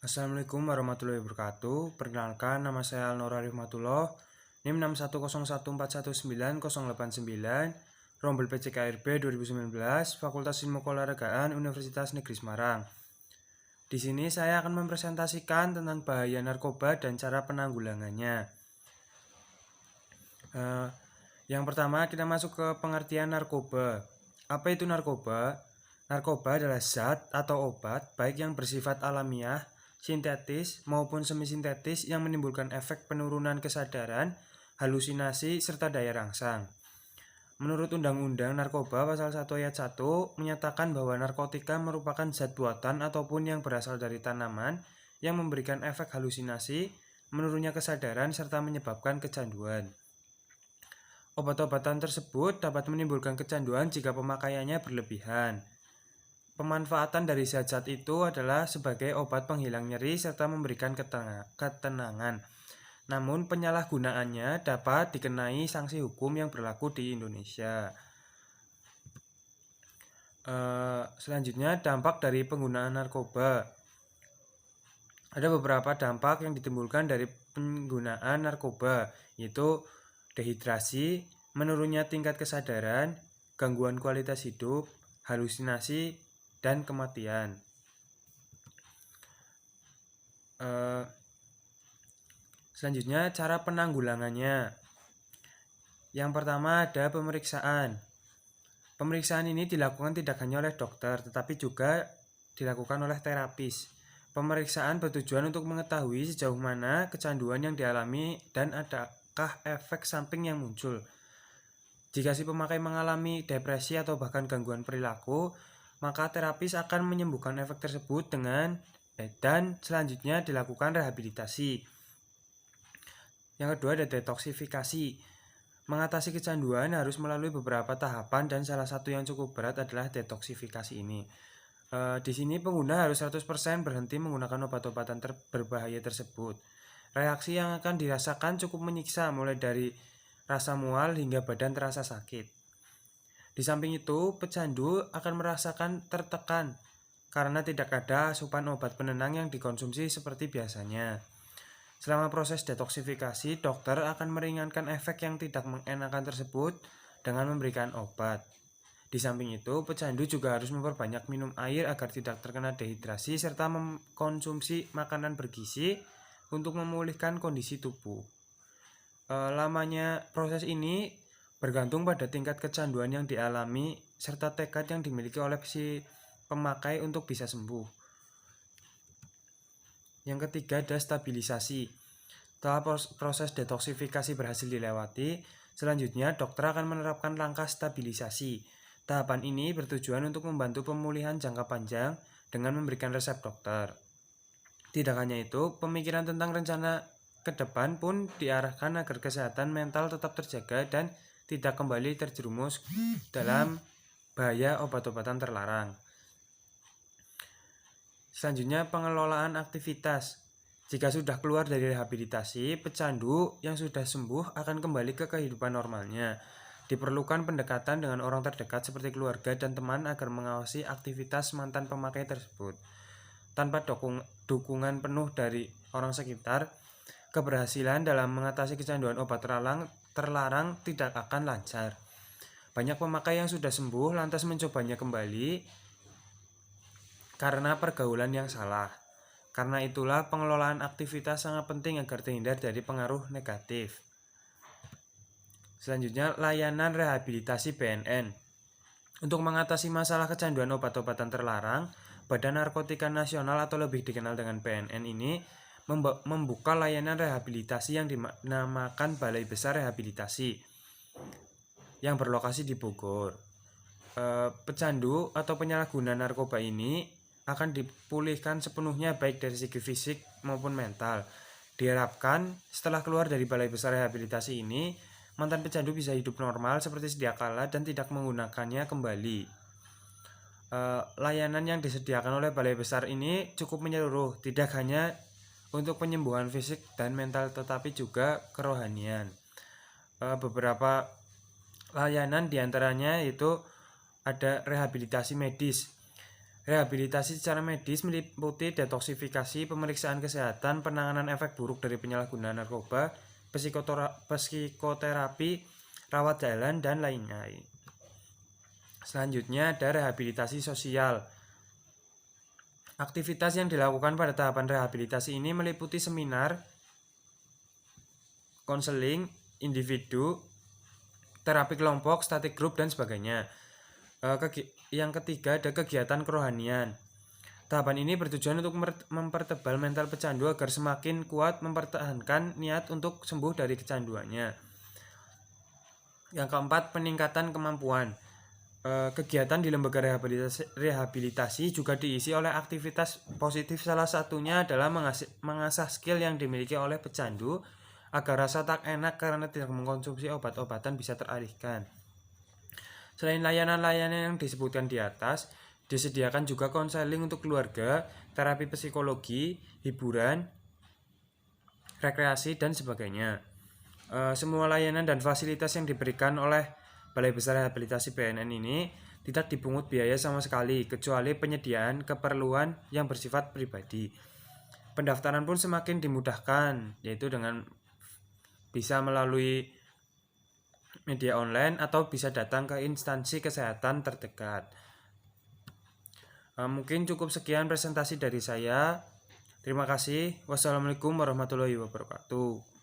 Assalamualaikum warahmatullahi wabarakatuh. Perkenalkan, nama saya Alnora Rifmatullah, NIM 610149089, Rombel PCKRB 2019, Fakultas Ilmu Keolahragaan Universitas Negeri Semarang. Di sini saya akan mempresentasikan tentang bahaya narkoba dan cara penanggulangannya. Yang pertama, kita masuk ke pengertian narkoba. Apa itu narkoba? Narkoba adalah zat atau obat baik yang bersifat alamiah, sintetis maupun semi-sintetis yang menimbulkan efek penurunan kesadaran, halusinasi, serta daya rangsang. Menurut Undang-Undang Narkoba Pasal 1 Ayat 1 menyatakan bahwa narkotika merupakan zat buatan ataupun yang berasal dari tanaman yang memberikan efek halusinasi, menurunnya kesadaran, serta menyebabkan kecanduan. Obat-obatan tersebut dapat menimbulkan kecanduan jika pemakaiannya berlebihan. Pemanfaatan dari zat-zat itu adalah sebagai obat penghilang nyeri serta memberikan ketenangan. Namun penyalahgunaannya dapat dikenai sanksi hukum yang berlaku di Indonesia. Selanjutnya, dampak dari penggunaan narkoba. Ada beberapa dampak yang ditimbulkan dari penggunaan narkoba, yaitu dehidrasi, menurunnya tingkat kesadaran, gangguan kualitas hidup, halusinasi, dan kematian. Selanjutnya, cara penanggulangannya. Yang pertama ada pemeriksaan. Pemeriksaan ini dilakukan tidak hanya oleh dokter, tetapi juga dilakukan oleh terapis. Pemeriksaan bertujuan untuk mengetahui sejauh mana kecanduan yang dialami dan adakah efek samping yang muncul. Jika si pemakai mengalami depresi atau bahkan gangguan perilaku, maka terapis akan menyembuhkan efek tersebut dan selanjutnya dilakukan rehabilitasi. Yang kedua ada detoksifikasi. Mengatasi kecanduan harus melalui beberapa tahapan dan salah satu yang cukup berat adalah detoksifikasi ini. Di sini pengguna harus 100% berhenti menggunakan obat-obatan berbahaya tersebut. Reaksi yang akan dirasakan cukup menyiksa, mulai dari rasa mual hingga badan terasa sakit. Di samping itu, pecandu akan merasakan tertekan karena tidak ada asupan obat penenang yang dikonsumsi seperti biasanya. Selama proses detoksifikasi, dokter akan meringankan efek yang tidak mengenakan tersebut dengan memberikan obat. Di samping itu, pecandu juga harus memperbanyak minum air agar tidak terkena dehidrasi serta mengkonsumsi makanan bergizi untuk memulihkan kondisi tubuh. Lamanya proses ini bergantung pada tingkat kecanduan yang dialami serta tekad yang dimiliki oleh si pemakai untuk bisa sembuh. Yang ketiga ada stabilisasi. Setelah proses detoksifikasi berhasil dilewati, selanjutnya dokter akan menerapkan langkah stabilisasi. Tahapan ini bertujuan untuk membantu pemulihan jangka panjang dengan memberikan resep dokter. Tidak hanya itu, pemikiran tentang rencana ke depan pun diarahkan agar kesehatan mental tetap terjaga dan tidak kembali terjerumus dalam bahaya obat-obatan terlarang. Selanjutnya, pengelolaan aktivitas. Jika sudah keluar dari rehabilitasi, pecandu yang sudah sembuh akan kembali ke kehidupan normalnya. Diperlukan pendekatan dengan orang terdekat seperti keluarga dan teman agar mengawasi aktivitas mantan pemakai tersebut. Tanpa dukungan penuh dari orang sekitar, keberhasilan dalam mengatasi kecanduan obat terlarang tidak akan lancar. Banyak pemakai yang sudah sembuh lantas mencobanya kembali karena pergaulan yang salah. Karena itulah pengelolaan aktivitas sangat penting agar terhindar dari pengaruh negatif. Selanjutnya, layanan rehabilitasi BNN. Untuk mengatasi masalah kecanduan obat-obatan terlarang, Badan Narkotika Nasional atau lebih dikenal dengan BNN ini membuka layanan rehabilitasi yang dinamakan Balai Besar Rehabilitasi yang berlokasi di Bogor. Pecandu atau penyalahguna narkoba ini akan dipulihkan sepenuhnya baik dari segi fisik maupun mental. Diharapkan setelah keluar dari Balai Besar Rehabilitasi ini, mantan pecandu bisa hidup normal seperti sedia kala dan tidak menggunakannya kembali. Layanan yang disediakan oleh Balai Besar ini cukup menyeluruh, tidak hanya untuk penyembuhan fisik dan mental tetapi juga kerohanian. Beberapa layanan diantaranya itu ada rehabilitasi medis. Rehabilitasi secara medis meliputi detoksifikasi, pemeriksaan kesehatan, penanganan efek buruk dari penyalahgunaan narkoba, psikoterapi, rawat jalan, dan lain-lain. Selanjutnya ada rehabilitasi sosial. Aktivitas yang dilakukan pada tahapan rehabilitasi ini meliputi seminar, konseling, individu, terapi kelompok, static group, dan sebagainya. Yang ketiga ada kegiatan kerohanian. Tahapan ini bertujuan untuk mempertebal mental pecandu agar semakin kuat mempertahankan niat untuk sembuh dari kecanduannya. Yang keempat, peningkatan kemampuan. Kegiatan di lembaga rehabilitasi juga diisi oleh aktivitas positif. Salah satunya adalah mengasah skill yang dimiliki oleh pecandu agar rasa tak enak karena tidak mengkonsumsi obat-obatan bisa teralihkan. Selain layanan-layanan yang disebutkan di atas, disediakan juga konseling untuk keluarga, terapi psikologi, hiburan, rekreasi, dan sebagainya. Semua layanan dan fasilitas yang diberikan oleh Balai Besar Rehabilitasi BNN ini tidak dipungut biaya sama sekali, kecuali penyediaan keperluan yang bersifat pribadi. Pendaftaran pun semakin dimudahkan, yaitu dengan bisa melalui media online atau bisa datang ke instansi kesehatan terdekat. Mungkin cukup sekian presentasi dari saya. Terima kasih. Wassalamualaikum warahmatullahi wabarakatuh.